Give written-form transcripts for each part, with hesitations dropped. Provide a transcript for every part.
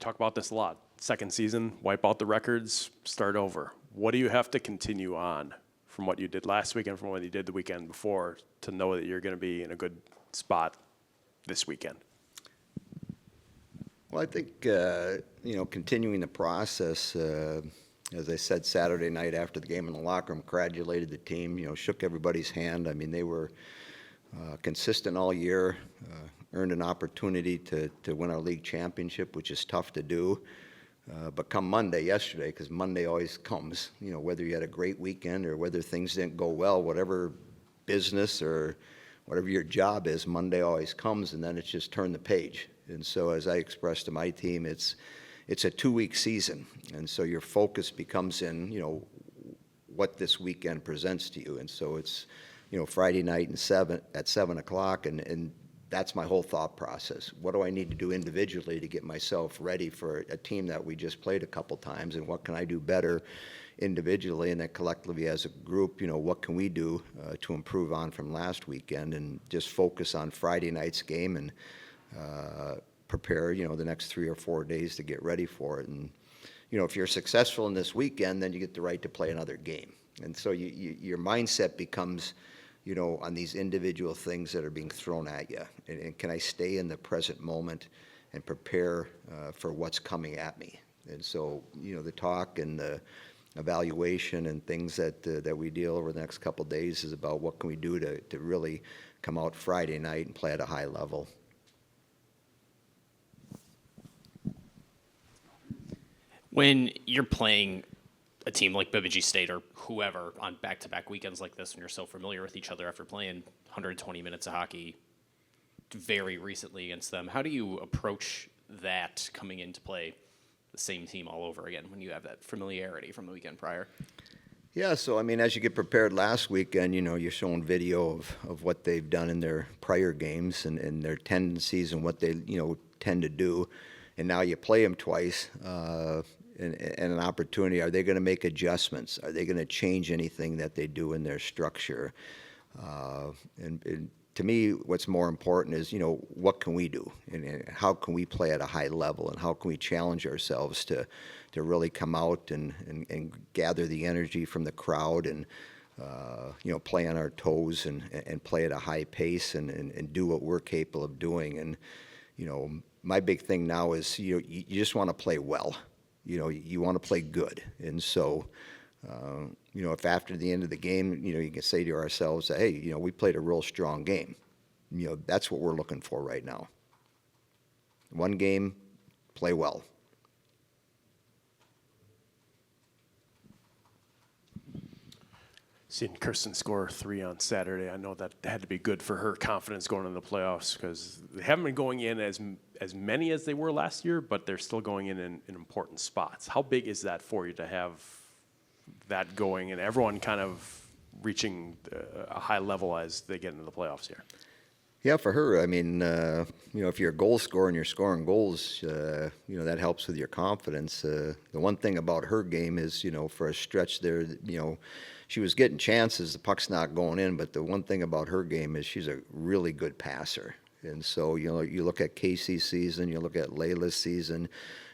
talk about this a lot. Second season, wipe out the records, start over. What do you have to continue on from what you did last weekend, from what you did the weekend before, to know that you're going to be in a good spot this weekend? Well, I think, continuing the process, as I said Saturday night after the game in the locker room, congratulated the team, shook everybody's hand. I mean, they were consistent all year, earned an opportunity to win our league championship, which is tough to do. But come Monday, yesterday, because Monday always comes, whether you had a great weekend or whether things didn't go well, whatever business or whatever your job is, Monday always comes, and then it's just turn the page. And so as I expressed to my team, it's a 2-week season. And so your focus becomes in, what this weekend presents to you. And so it's, Friday night at 7 o'clock, and that's my whole thought process. What do I need to do individually to get myself ready for a team that we just played a couple times, and what can I do better individually, and then collectively as a group, what can we do to improve on from last weekend, and just focus on Friday night's game and prepare, the next 3 or 4 days to get ready for it. And, if you're successful in this weekend, then you get the right to play another game. And so your mindset becomes, on these individual things that are being thrown at you. And can I stay in the present moment and prepare for what's coming at me? And so, the talk and the evaluation and things that we deal over the next couple of days is about what can we do to really come out Friday night and play at a high level. When you're playing a team like Bemidji State or whoever on back-to-back weekends like this, when you're so familiar with each other after playing 120 minutes of hockey very recently against them, how do you approach that coming into play the same team all over again when you have that familiarity from the weekend prior? Yeah, so as you get prepared last weekend, you're showing video of what they've done in their prior games and their tendencies and what they, tend to do. And now you play them twice, and an opportunity. Are they going to make adjustments? Are they going to change anything that they do in their structure? And to me, what's more important is, what can we do? And how can we play at a high level? And how can we challenge ourselves to really come out and gather the energy from the crowd and, play on our toes and play at a high pace and do what we're capable of doing. And, my big thing now is, you just want to play well. You want to play good. And so, if after the end of the game, you can say to ourselves, hey, we played a real strong game. That's what we're looking for right now. One game, play well. Seeing Kirsten score 3 on Saturday, I know that had to be good for her confidence going into the playoffs, because they haven't been going in as many as they were last year, but they're still going in important spots. How big is that for you to have that going and everyone kind of reaching a high level as they get into the playoffs here? Yeah, for her, if you're a goal scorer and you're scoring goals, that helps with your confidence. The one thing about her game is, for a stretch there, she was getting chances, the puck's not going in, but the one thing about her game is she's a really good passer. And so, you look at Casey's season, you look at Layla's season,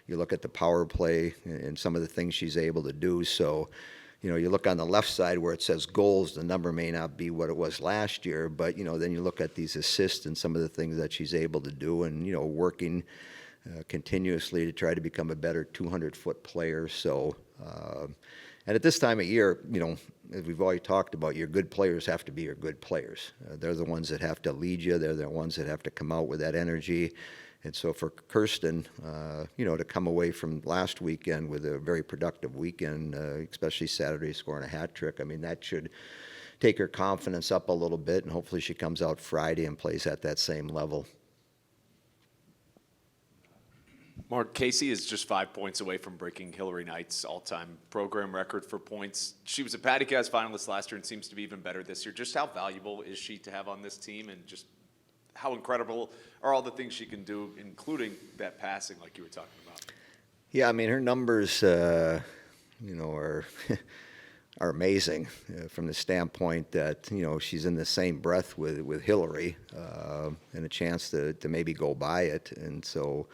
you look at the power play and some of the things she's able to do. So, you look on the left side where it says goals, the number may not be what it was last year, but, then you look at these assists and some of the things that she's able to do and, working continuously to try to become a better 200-foot player. So, and at this time of year, as we've already talked about, your good players have to be your good players. They're the ones that have to lead you. They're the ones that have to come out with that energy. And so for Kirsten, to come away from last weekend with a very productive weekend, especially Saturday scoring a hat trick, that should take her confidence up a little bit, and hopefully she comes out Friday and plays at that same level. Mark, Casey is just 5 points away from breaking Hillary Knight's all-time program record for points. She was a Patty Caz finalist last year and seems to be even better this year. Just how valuable is she to have on this team, and just how incredible are all the things she can do, including that passing like you were talking about? Yeah, her numbers, are are amazing from the standpoint that, she's in the same breath with Hillary and a chance to maybe go by it. And so,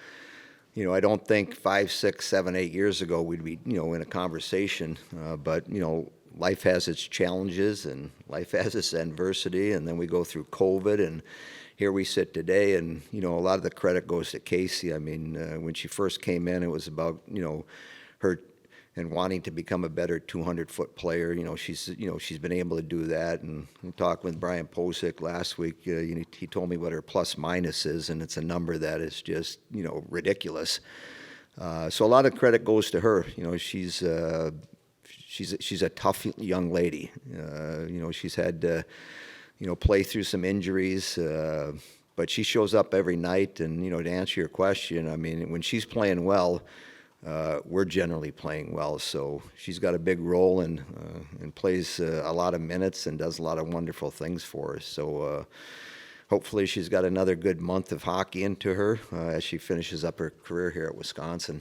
you know, I don't think 5, 6, 7, 8 years ago we'd be, you know, in a conversation. But, you know, life has its challenges and life has its adversity. And then we go through COVID and here we sit today. And, you know, a lot of the credit goes to Casey. I mean, when she first came in, it was about, you know, her and wanting to become a better 200-foot player. You know, she's been able to do that. And we talked with Brian Posick last week. You know, he told me what her plus minus is, and it's a number that is just, you know, ridiculous. So a lot of credit goes to her. You know, she's a tough young lady. You know, she's had to, you know, play through some injuries, but she shows up every night. And, you know, to answer your question, I mean, when she's playing well, we're generally playing well. So she's got a big role and plays a lot of minutes and does a lot of wonderful things for us. So hopefully she's got another good month of hockey into her as she finishes up her career here at Wisconsin.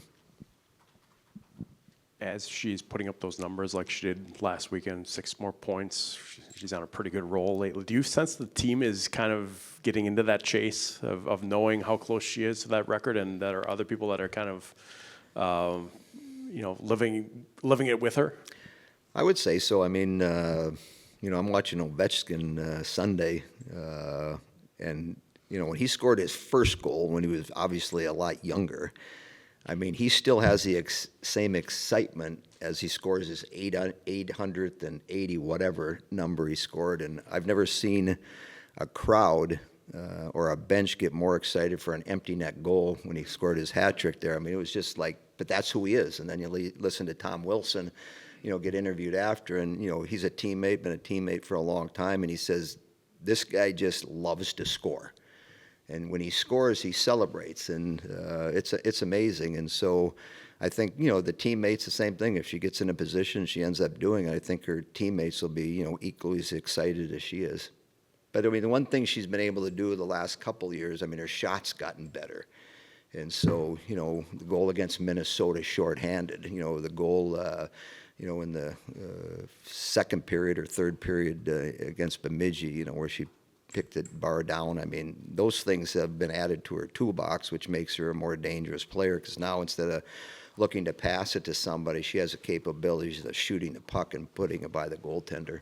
As she's putting up those numbers like she did last weekend, 6 more points, she's on a pretty good roll lately. Do you sense the team is kind of getting into that chase of knowing how close she is to that record, and that are other people that are kind of you know, living it with her? I would say so. I mean, you know, I'm watching Ovechkin Sunday, and, you know, when he scored his first goal, when he was obviously a lot younger, I mean, he still has the same excitement as he scores his 880 whatever number he scored. And I've never seen a crowd or a bench get more excited for an empty net goal when he scored his hat trick there. I mean, it was just like, but that's who he is. And then you listen to Tom Wilson, you know, get interviewed after, and, you know, he's a teammate, been a teammate for a long time, and he says, this guy just loves to score. And when he scores, he celebrates, and it's amazing. And so I think, you know, the teammates, the same thing. If she gets in a position she ends up doing it, I think her teammates will be, you know, equally as excited as she is. But, I mean, the one thing she's been able to do the last couple of years, I mean, her shot's gotten better. And so, you know, the goal against Minnesota shorthanded, you know, the goal, you know, in the second period or third period against Bemidji, you know, where she picked the bar down. I mean, those things have been added to her toolbox, which makes her a more dangerous player, because now instead of looking to pass it to somebody, she has the capabilities of shooting the puck and putting it by the goaltender.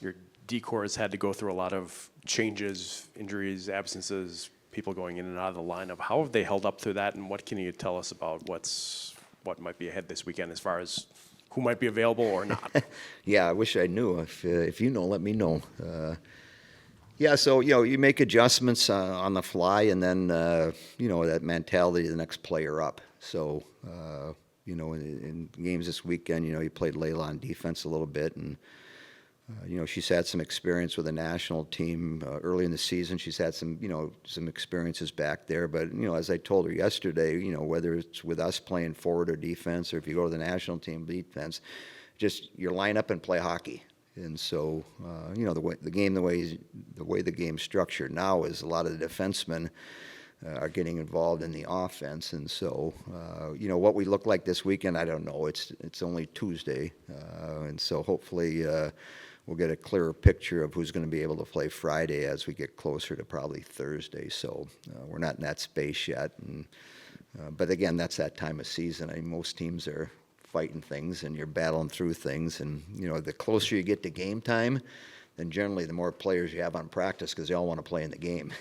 Your decor has had to go through a lot of changes, injuries, absences, people going in and out of the lineup. How have they held up through that, and what can you tell us about what might be ahead this weekend as far as who might be available or not? Yeah, I wish I knew. If you know, let me know. Yeah, so, you know, you make adjustments on the fly, and then, you know, that mentality of the next player up. So, you know, in games this weekend, you know, you played Layla on defense a little bit, and you know, she's had some experience with the national team early in the season. She's had some, you know, some experiences back there. But, you know, as I told her yesterday, you know, whether it's with us playing forward or defense, or if you go to the national team defense, just you line up and play hockey. And so, you know, the way the game's structured now is a lot of the defensemen are getting involved in the offense. And so, you know, what we look like this weekend, I don't know. It's only Tuesday, and so hopefully we'll get a clearer picture of who's going to be able to play Friday as we get closer to probably Thursday. So we're not in that space yet. And, but again, that's that time of season. I mean, most teams are fighting things and you're battling through things. And, you know, the closer you get to game time, then generally the more players you have on practice because they all want to play in the game.